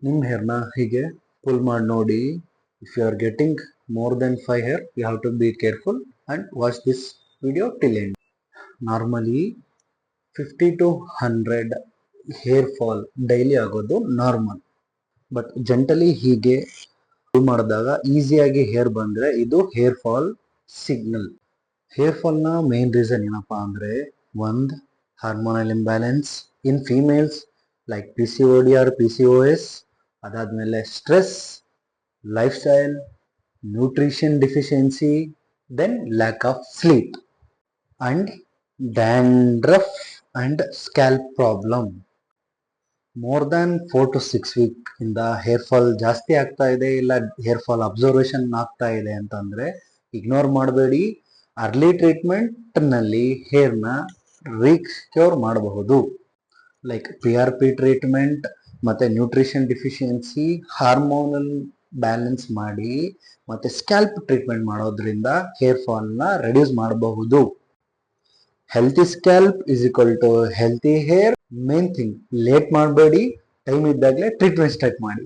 ನಿಮ್ಮ ಹೇರ್ನ ಹೀಗೆ ಪುಲ್ ಮಾಡಿ ನೋಡಿ. If you are getting more than 5 hair, you have to be careful and watch this video till end. Normally 50 to 100 hair fall daily ಆಗೋದು normal. But gently ಹೀಗೆ pull ಮಾಡಿದಾಗ ಈಸಿಯಾಗಿ hair ಬಂದ್ರೆ ಇದು hair fall signal. Hair fall ನ main reason ಏನಪ್ಪಾ ಅಂದ್ರೆ, ಒಂದು hormonal imbalance in females like PCOD or PCOS, ಅದಾದ್ಮೇಲೆ stress, lifestyle, nutrition deficiency, then lack of sleep, and dandruff and scalp problem. More than 4 to 6 week ಇಂದ hair fall ಜಾಸ್ತಿ ಆಗ್ತಾ ಇದೆ, ಇಲ್ಲ ಹೇರ್ ಫಾಲ್ ಅಬ್ಸರ್ವೇಷನ್ ಆಗ್ತಾ ಇದೆ ಅಂತಂದ್ರೆ ignore ಮಾಡಬೇಡಿ. ಅರ್ಲಿ ಟ್ರೀಟ್ಮೆಂಟ್ ನಲ್ಲಿ ಹೇರ್ನ ರೀಕ್ಯೂರ್ ಮಾಡಬಹುದು. ಲೈಕ್ PRP ಟ್ರೀಟ್ಮೆಂಟ್ ಮತ್ತೆ ನ್ಯೂಟ್ರಿಷನ್ ಡಿಫಿಷಿಯನ್ಸಿ, ಹಾರ್ಮೋನಲ್ ಬ್ಯಾಲೆನ್ಸ್ ಮಾಡಿ ಮತ್ತೆ ಸ್ಕ್ಯಾಲ್ಪ್ ಟ್ರೀಟ್ಮೆಂಟ್ ಮಾಡೋದ್ರಿಂದ ಹೇರ್ ಫಾಲ್ ನ ರೆಡ್ಯೂಸ್ ಮಾಡಬಹುದು. Healthy scalp is equal to healthy hair. Main thing, late ಮಾಡಬೇಡಿ, ಟೈಮ್ ಇದ್ದಾಗಲೇ ಟ್ರೀಟ್ಮೆಂಟ್ ಸ್ಟಾರ್ಟ್ ಮಾಡಿ.